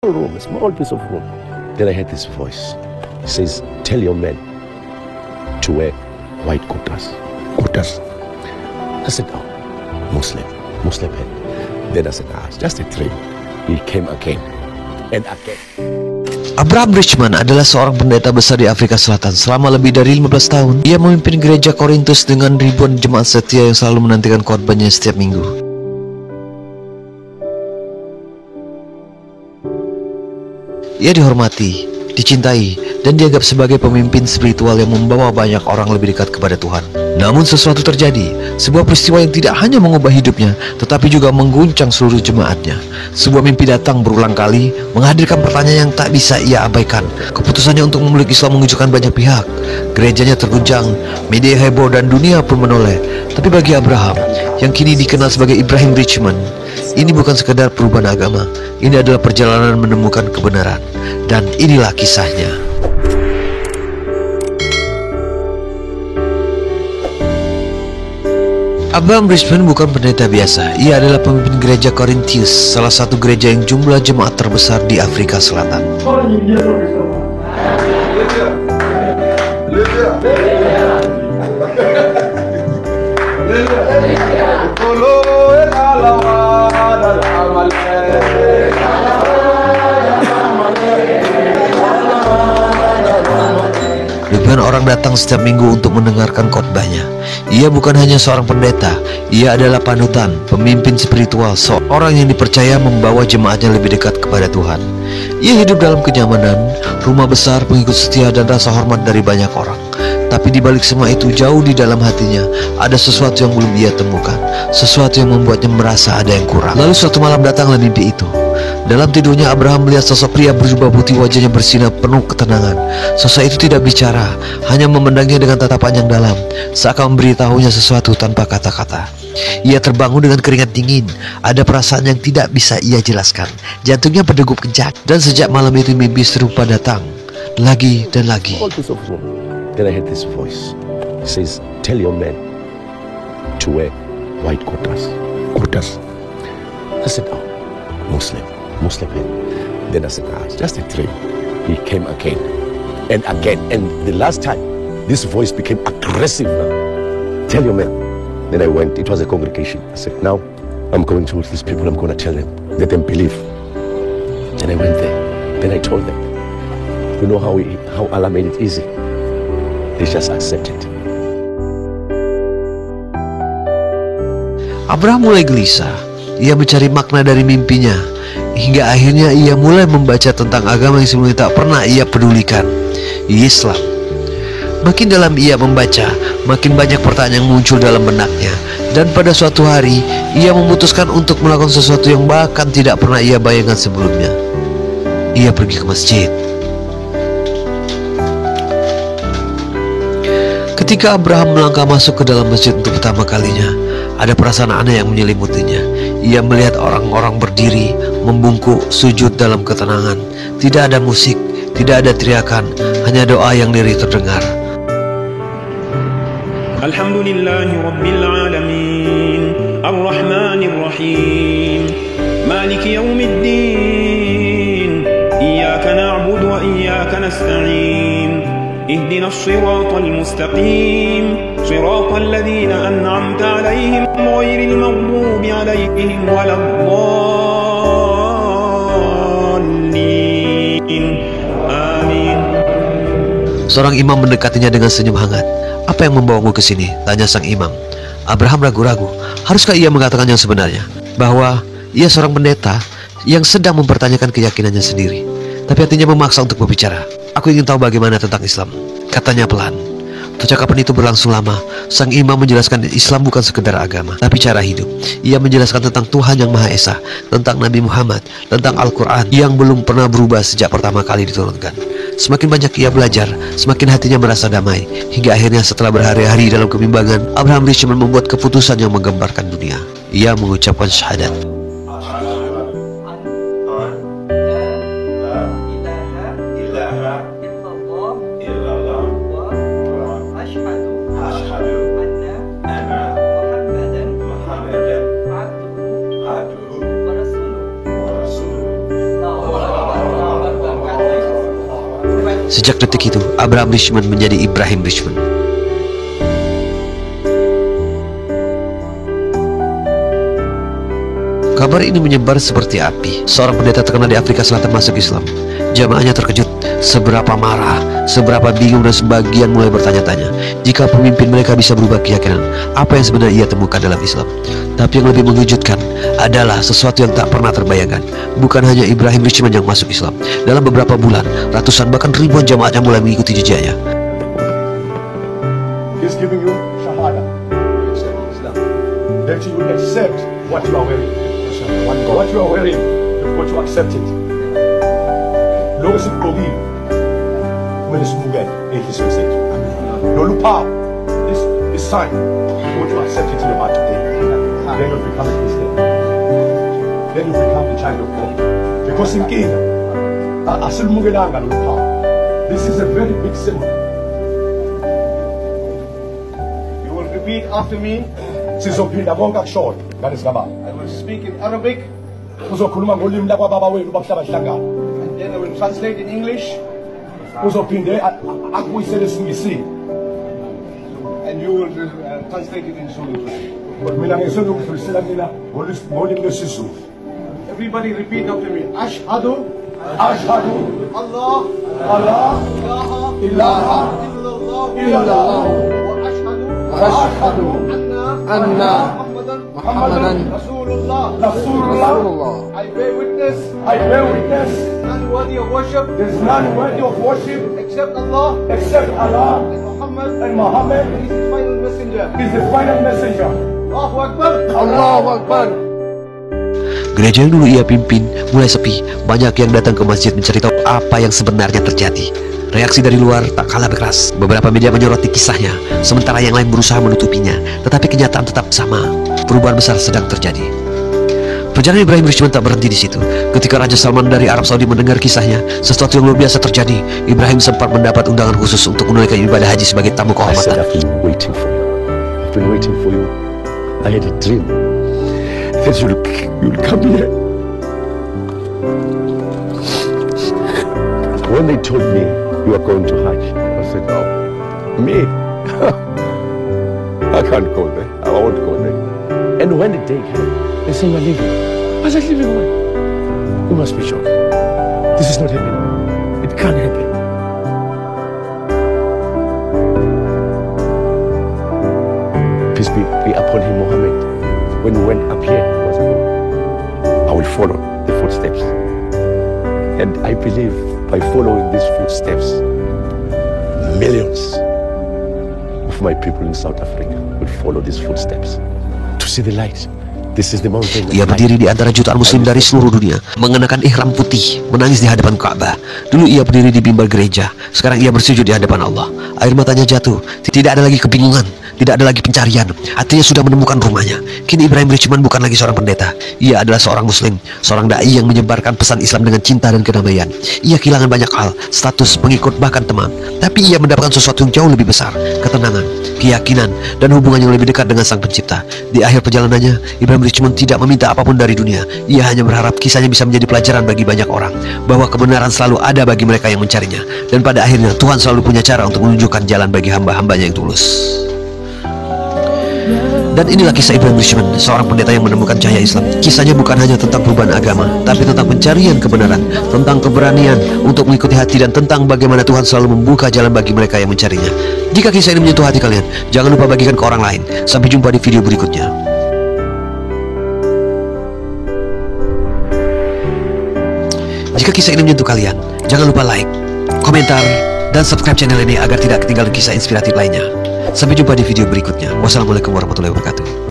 room, a small piece of room. Then I heard this voice. It says, "Tell your men to wear white kurtas." Kurtas. I said, "Oh, Muslim head." Then I said, "It's just a dream." He came again and again. Abraham Richman adalah seorang pendeta besar di Afrika Selatan. Selama lebih dari 15 tahun, ia memimpin gereja Korintus dengan ribuan jemaat setia yang selalu menantikan khotbahnya setiap minggu. Ia dihormati, dicintai, dan dianggap sebagai pemimpin spiritual yang membawa banyak orang lebih dekat kepada Tuhan. Namun sesuatu terjadi, sebuah peristiwa yang tidak hanya mengubah hidupnya, tetapi juga mengguncang seluruh jemaatnya. Sebuah mimpi datang berulang kali, menghadirkan pertanyaan yang tak bisa ia abaikan. Keputusannya untuk memeluk Islam mengejutkan banyak pihak. Gerejanya terguncang, media heboh, dan dunia pun menoleh. Tapi bagi Abraham, yang kini dikenal sebagai Ibrahim Richman, ini bukan sekedar perubahan agama. Ini adalah perjalanan menemukan kebenaran. Dan inilah kisahnya. Abraham Richman bukan pendeta biasa. Ia adalah pemimpin gereja Korintus, salah satu gereja yang jumlah jemaat terbesar di Afrika Selatan. Ribuan orang datang setiap minggu untuk mendengarkan khotbahnya. Ia bukan hanya seorang pendeta, ia adalah panutan, pemimpin spiritual, seorang yang dipercaya membawa jemaatnya lebih dekat kepada Tuhan. Ia hidup dalam kenyamanan, rumah besar, pengikut setia, dan rasa hormat dari banyak orang. Tapi di balik semua itu, jauh di dalam hatinya, ada sesuatu yang belum ia temukan, sesuatu yang membuatnya merasa ada yang kurang. Lalu suatu malam datanglah mimpi itu. Dalam tidurnya, Abraham melihat sosok pria berjubah putih, wajahnya bersinar penuh ketenangan. Sosok itu tidak bicara, hanya memandangnya dengan tatapan yang dalam, seakan memberitahunya sesuatu tanpa kata-kata. Ia terbangun dengan keringat dingin, ada perasaan yang tidak bisa ia jelaskan. Jantungnya berdegup kencang, dan sejak malam itu mimpi serupa datang lagi dan lagi. Then I heard this voice. It says, "Tell your men to wear white kurtas." Kurtas. I said, "Oh, Muslim head." Then I said, "It's just a dream." He came again and again, and the last time this voice became aggressive now. "Tell your men." Then I went. It was a congregation. I said, "Now I'm going to these people. I'm going to tell them, let them believe." Then I went there. Then I told them, you know how Allah made it easy. They just accepted. Abraham mulai gelisah. Ia mencari makna dari mimpinya, hingga akhirnya ia mulai membaca tentang agama yang sebelumnya tak pernah ia pedulikan, Islam. Makin dalam ia membaca, makin banyak pertanyaan yang muncul dalam benaknya. Dan pada suatu hari, ia memutuskan untuk melakukan sesuatu yang bahkan tidak pernah ia bayangkan sebelumnya. Ia pergi ke masjid. Ketika Abraham melangkah masuk ke dalam masjid untuk pertama kalinya, ada perasaan aneh yang menyelimutinya. Ia melihat orang-orang berdiri, membungkuk, sujud dalam ketenangan. Tidak ada musik, tidak ada teriakan, hanya doa yang lirih terdengar. Alhamdulillahi Rabbil Alamin, Ar-Rahmanir Rahim, Maliki Yawmiddin, Iyyaka na'budu wa iyyaka nasta'in, Ihdinas siratal mustaqim, siratal ladzina an'amta 'alaihim ghairil maghdubi 'alaihim waladdallin. Amin. Seorang imam mendekatinya dengan senyum hangat. "Apa yang membawamu ke sini?" tanya sang imam. Abraham ragu-ragu. Haruskah ia mengatakan yang sebenarnya, bahwa ia seorang pendeta yang sedang mempertanyakan keyakinannya sendiri? Tapi hatinya memaksa untuk berbicara. "Aku ingin tahu bagaimana tentang Islam," katanya pelan. Percakapan itu berlangsung lama. Sang imam menjelaskan Islam bukan sekedar agama, tapi cara hidup. Ia menjelaskan tentang Tuhan yang Maha Esa, tentang Nabi Muhammad, tentang Al-Quran yang belum pernah berubah sejak pertama kali diturunkan. Semakin banyak ia belajar, semakin hatinya merasa damai. Hingga akhirnya setelah berhari-hari dalam kebimbangan, Abraham Richman membuat keputusan yang menggemparkan dunia. Ia mengucapkan syahadat. Sejak detik itu, Abraham Richman menjadi Ibrahim Richman. Kabar ini menyebar seperti api. Seorang pendeta terkenal di Afrika Selatan masuk Islam. Jamaahnya terkejut, seberapa marah, seberapa bingung, dan sebagian mulai bertanya-tanya jika pemimpin mereka bisa berubah keyakinan, apa yang sebenarnya ia temukan dalam Islam. Tapi yang lebih mengejutkan adalah sesuatu yang tak pernah terbayangkan. Bukan hanya Ibrahim Richman yang masuk Islam. Dalam beberapa bulan, ratusan bahkan ribuan jamaahnya mulai mengikuti jejaknya. He's giving you shahada. That you will accept what you are wearing. What you are wearing, you've got to accept it. Lo se prohibe. Menes mourir et qui se sait. No lupa. This sign, you've got to accept it in your heart today. Then you become a Christian. Then you become the child of God. Because in King, asil mourir anga lupa. This is a very big symbol. You will repeat after me. Sizophinda bonke akushona ngane zikababa. I will speak in Arabic. Uzokhuluma ngolimi lakwababa wenu bakuhlabahlangana. And then I will translate in English. Uzophinde akubuyisele esiNgisini. And you will translate it in Zulu. Mina ngisolo ukudlulisela mina ngolimi lwesiZulu. Everybody repeat after me. Ashhadu Allah ilaha illallah wa ashhadu anna Muhammadan Rasulullah. I bear witness. None worthy of worship. There's none worthy of worship except Allah. And Muhammad is the final messenger. Allahu Akbar. Gereja yang dulu ia pimpin mulai sepi. Banyak yang datang ke masjid mencari tahu apa yang sebenarnya terjadi. Reaksi dari luar tak kalah keras. Beberapa media menyoroti kisahnya, sementara yang lain berusaha menutupinya. Tetapi kenyataan tetap sama. Perubahan besar sedang terjadi. Perjalanan Ibrahim Richman tak berhenti di situ. Ketika Raja Salman dari Arab Saudi mendengar kisahnya, sesuatu yang luar biasa terjadi. Ibrahim sempat mendapat undangan khusus untuk menunaikan ibadah haji sebagai tamu I said, kehormatan. I've been waiting for you. I've been waiting for you. I had a dream that you'll come here. When they told me you are going to Hajj, I said, oh, me? I can't go there. I won't go there. And when the day came, they said, you're leaving. I said, leaving what? You must be joking. This is not happening. It can't happen. Peace be upon him, Muhammad. When we went up here, he was going, I will follow the footsteps. And I believe by following these footsteps, millions of my people in South Africa will follow these footsteps to see the light. This is the mountain. Ia berdiri di antara jutaan muslim dari seluruh dunia, mengenakan ihram putih, menangis di hadapan Ka'bah. Dulu ia berdiri di mimbar gereja, sekarang ia bersujud di hadapan Allah. Air matanya jatuh, tidak ada lagi kebingungan, tidak ada lagi pencarian. Hatinya sudah menemukan rumahnya. Kini Ibrahim Richman bukan lagi seorang pendeta. Ia adalah seorang muslim, seorang dai yang menyebarkan pesan Islam dengan cinta dan kedamaian. Ia kehilangan banyak hal, status, pengikut, bahkan teman. Tapi ia mendapatkan sesuatu yang jauh lebih besar, ketenangan, keyakinan, dan hubungan yang lebih dekat dengan Sang Pencipta. Di akhir perjalanannya, Ibrahim Richman tidak meminta apapun dari dunia. Ia hanya berharap kisahnya bisa menjadi pelajaran bagi banyak orang, bahwa kebenaran selalu ada bagi mereka yang mencarinya. Dan pada akhirnya Tuhan selalu punya cara untuk menunjukkan jalan bagi hamba-hambanya yang tulus. Dan inilah kisah Ibrahim Richman, seorang pendeta yang menemukan cahaya Islam. Kisahnya bukan hanya tentang perubahan agama, tapi tentang pencarian kebenaran, tentang keberanian untuk mengikuti hati, dan tentang bagaimana Tuhan selalu membuka jalan bagi mereka yang mencarinya. Jika kisah ini menyentuh hati kalian, jangan lupa bagikan ke orang lain. Sampai jumpa di video berikutnya. Jika kisah ini menyentuh kalian, jangan lupa like, komentar, dan subscribe channel ini agar tidak ketinggalan kisah inspiratif lainnya. Sampai jumpa di video berikutnya. Wassalamualaikum warahmatullahi wabarakatuh.